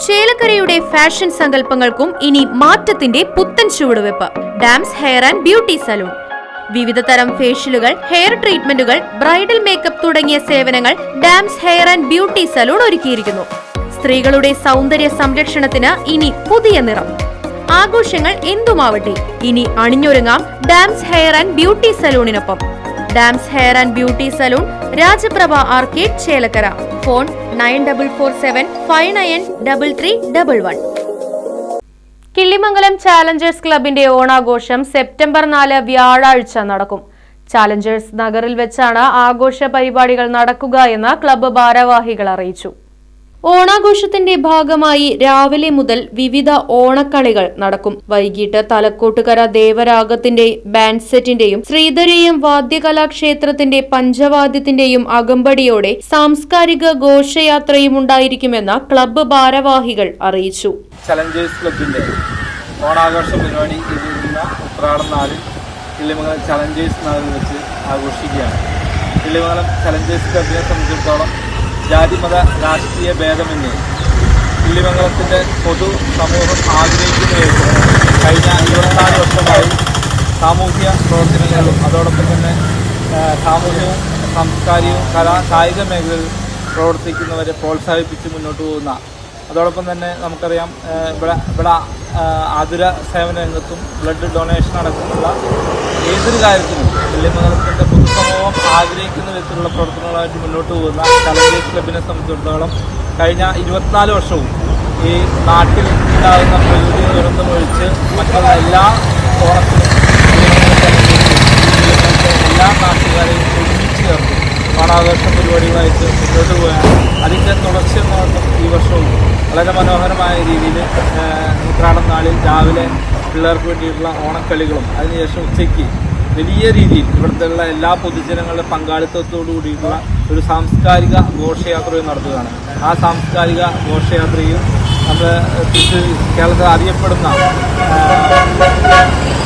ചേലക്കരയുടെ fashion സങ്കല്പങ്ങൾക്കും ഇനി മാറ്റത്തിന്റെ പുത്തൻ ചുവടുവെപ്പ്. Dams hair and beauty salon. വിവിധ തരം ഫേഷ്യലുകൾ, ഹെയർ ട്രീറ്റ്മെന്റുകൾ, ബ്രൈഡൽ മേക്കപ്പ് തുടങ്ങിയ സേവനങ്ങൾ Dams hair and beauty salon ഒരുക്കിയിരിക്കുന്നു. സ്ത്രീകളുടെ സൗന്ദര്യ സംരക്ഷണത്തിന് ഇനി പുതിയ നിറം. ആഘോഷങ്ങൾ എന്തുമാവട്ടെ, ഇനി അണിഞ്ഞൊരുങ്ങാം ഡാംസ് ഹെയർ ആൻഡ് ബ്യൂട്ടി സലൂണിനൊപ്പം. Dams hair and beauty salon, Rajaprabha arcade, Chelakkara. Phone 9447593311. Killimangalam challengers ക്ലബിന്റെ ഓണാഘോഷം സെപ്റ്റംബർ 4 വ്യാഴാഴ്ച നടക്കും. ചാലഞ്ചേഴ്സ് നഗറിൽ വെച്ചാണ് ആഘോഷ പരിപാടികൾ നടക്കുക എന്ന് ക്ലബ്ബ് ഭാരവാഹികൾ അറിയിച്ചു. ഓണാഘോഷത്തിന്റെ ഭാഗമായി രാവിലെ മുതൽ വിവിധ ഓണക്കളികൾ നടക്കും. വൈകിട്ട് തലക്കോട്ടുകര ദേവരാഗത്തിന്റെ ബാൻഡ് സെറ്റിന്റെയും ശ്രീധരേയം വാദ്യകലാക്ഷേത്രത്തിന്റെ പഞ്ചവാദ്യത്തിന്റെയും അകമ്പടിയോടെ സാംസ്കാരിക ഘോഷയാത്രയും ഉണ്ടായിരിക്കുമെന്ന് ക്ലബ്ബ് ഭാരവാഹികൾ അറിയിച്ചു. ചലഞ്ചേഴ്സ് ക്ലബിന്റെ ഓണാഘോഷ പരിപാടി ഉത്രാടം 4 കിള്ളിമംഗലം ചലഞ്ചേഴ്സ് നഗറിൽ വെച്ച് ആഘോഷിക്കുകയാണ്. കിള്ളിമംഗലം ചലഞ്ചേഴ്സ് ക്ലബിനെ സംബന്ധിച്ചിടത്തോളം ജാതിമത രാഷ്ട്രീയ ഭേദമന്യേ കിള്ളിമംഗലത്തിൻ്റെ പൊതു സമൂഹം ആഗ്രഹിക്കുന്നതായിട്ട് കഴിഞ്ഞ 24 വർഷമായി സാമൂഹ്യ പ്രവർത്തനങ്ങളിലും അതോടൊപ്പം തന്നെ സാമൂഹ്യവും സാംസ്കാരികവും കായിക മേഖലയിൽ പ്രവർത്തിക്കുന്നവരെ പ്രോത്സാഹിപ്പിച്ച് മുന്നോട്ട് പോകുന്ന, അതോടൊപ്പം തന്നെ നമുക്കറിയാം ഇവിടെ ആതുര സേവന രംഗത്തും ബ്ലഡ് ഡൊണേഷൻ അടക്കമുള്ള ഏതൊരു കാര്യത്തിലും കിള്ളിമംഗലത്തിൻ്റെ പൊതുസമൂഹം ആഗ്രഹിക്കുന്ന വിധത്തിലുള്ള പ്രവർത്തനങ്ങളായിട്ട് മുന്നോട്ട് പോകുന്ന ചലഞ്ചേഴ്സ് ക്ലബിനെ സംബന്ധിച്ചിടത്തോളം കഴിഞ്ഞ 24 വർഷവും ഈ നാട്ടിൽ ഉണ്ടാകുന്ന പ്രകൃതി ദുരന്തമൊഴിച്ച് മറ്റുള്ള എല്ലാ ഓണത്തിനും എല്ലാ നാട്ടുകാരെയും ഒരുമിച്ച് ചേർത്ത് ഓണാഘോഷ പരിപാടികളായിട്ട് മുന്നോട്ട് പോയാണ്. അതിൻ്റെ തുടർച്ചയെന്നോടൊപ്പം ഈ വർഷവും വളരെ മനോഹരമായ രീതിയിൽ ഉത്രാടം 4 രാവിലെ പിള്ളേർക്ക് വേണ്ടിയിട്ടുള്ള ഓണക്കളികളും അതിനുശേഷം ഉച്ചയ്ക്ക് വലിയ രീതിയിൽ ഇവിടുത്തെയുള്ള എല്ലാ പൊതുജനങ്ങളുടെ പങ്കാളിത്തത്തോടു കൂടിയിട്ടുള്ള ഒരു സാംസ്കാരിക ഘോഷയാത്രയും നടത്തുകയാണ്. ആ സാംസ്കാരിക ഘോഷയാത്രയും നമ്മൾ കേരളത്തിൽ അറിയപ്പെടുന്ന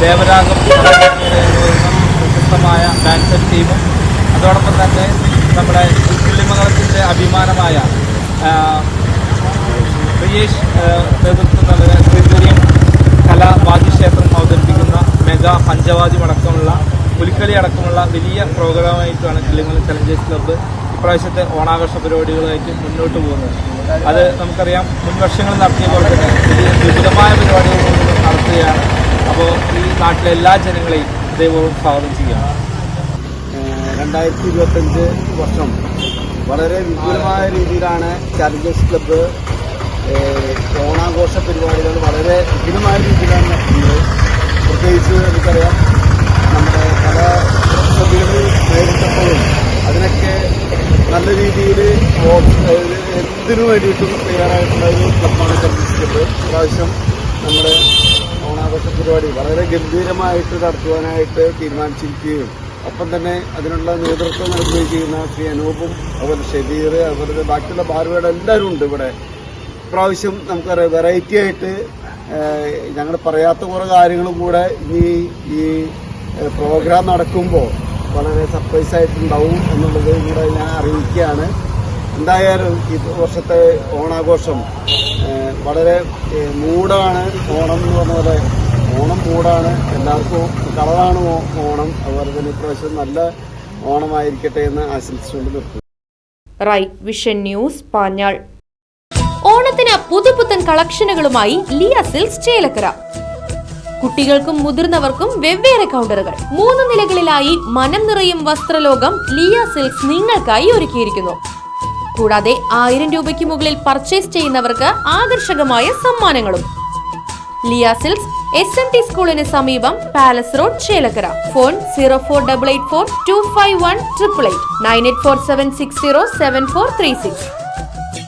ദേവരാഗം പ്രശസ്തമായ ബാൻഡ് സെറ്റ് ടീമും അതോടൊപ്പം തന്നെ നമ്മുടെ കിള്ളിമംഗലത്തിൻ്റെ അഭിമാനമായ പ്രിയേഷ് നേതൃത്വം നൽകുന്ന ശ്രീധരേയം കലാവാദ്യക്ഷേത്രം അവതരിപ്പിക്കുന്ന മെഗാ പഞ്ചവാദ്യം അടക്കമുള്ള പുലിക്കളി അടക്കമുള്ള വലിയ പ്രോഗ്രാമായിട്ടാണ് കിള്ളിമംഗലം ചലഞ്ചേഴ്സ് ക്ലബ്ബ് ഇപ്രാവശ്യത്തെ ഓണാഘോഷ പരിപാടികളായിട്ട് മുന്നോട്ട് പോകുന്നത്. അത് നമുക്കറിയാം, മുൻ വർഷങ്ങളിൽ നടത്തിയ പോലെ തന്നെ വലിയ വിപുലമായ പരിപാടികൾ നടത്തുകയാണ്. അപ്പോൾ ഈ നാട്ടിലെ എല്ലാ ജനങ്ങളെയും ദൈവവും സ്വാഗതം ചെയ്യുകയാണ്. 2025 വർഷം വളരെ വിപുലമായ രീതിയിലാണ് ചാലഞ്ചേഴ്സ് ക്ലബ്ബ് ഓണാഘോഷ പരിപാടികൾ വളരെ വിപുലമായ രീതിയിലാണ് നടത്തുന്നത്. പ്രത്യേകിച്ച് നമുക്കറിയാം, നമ്മുടെ പല പ്രതിസന്ധികൾ നേരിട്ടപ്പോഴും അതിനൊക്കെ നല്ല രീതിയിൽ എന്തിനു വേണ്ടിയിട്ടും തയ്യാറായിട്ടുള്ള ഒരു ക്ലബ്ബാണ് ചലഞ്ചേഴ്സ് ക്ലബ്ബ്. ഇപ്രാവശ്യം നമ്മുടെ ഓണാഘോഷ പരിപാടി വളരെ ഗംഭീരമായിട്ട് നടത്തുവാനായിട്ട് തീരുമാനിച്ചിരിക്കുകയും ഒപ്പം തന്നെ അതിനുള്ള നേതൃത്വം നൽകുകയും ചെയ്യുന്ന ശ്രീ അനൂപും അതുപോലെ ഷെബീർ അതുപോലെ ബാക്കിയുള്ള ഭാരവാഹികൾ എല്ലാവരും ഉണ്ട് ഇവിടെ. ഇപ്രാവശ്യം നമുക്കറിയാം, വെറൈറ്റി ആയിട്ട് ഞങ്ങൾ പറയാത്ത കുറേ കാര്യങ്ങളും കൂടെ ഇനി ഈ പ്രോഗ്രാം നടക്കുമ്പോൾ വളരെ സർപ്രൈസ് ആയിട്ടുണ്ടാവും എന്നുള്ളത് കൂടെ ഞാൻ അറിയിക്കുകയാണ്. എന്തായാലും ഈ വർഷത്തെ ഓണാഘോഷം വളരെ മൂടാണ്. ഓണം എന്ന് പറഞ്ഞ പോലെ ഓണം മൂടാണ്, എല്ലാവർക്കും കളറാണ് ഓണം. അതുപോലെ തന്നെ ഇപ്രാവശ്യം നല്ല ഓണമായിരിക്കട്ടെ എന്ന് ആശംസിച്ചുകൊണ്ട് നിർത്തുന്നു. Right vision news, Panjal. ഓണത്തിന് പുതുപുത്തൻ കളക്ഷനുകളുമായി ലിയ സിൽക്സ്, ചേലക്കര. കുട്ടികൾക്കും മുതിർന്നവർക്കും വെവ്വേറെ കൗണ്ടറുകൾ. 3 നിലകളിലായി മനം നിറയും വസ്ത്രലോകം ലിയ സിൽക്സ് നിങ്ങൾക്കായി ഒരുക്കിയിരിക്കുന്നു. കൂടാതെ 1000 രൂപയ്ക്ക് മുകളിൽ പർച്ചേസ് ചെയ്യുന്നവർക്ക് ആകർഷകമായ സമ്മാനങ്ങളും. ലിയ സിൽക്സ് SMT സ്കൂളിന് സമീപം, പാലസ് റോഡ്, ചേലക്കര. ഫോൺ 0488425188 9847607436.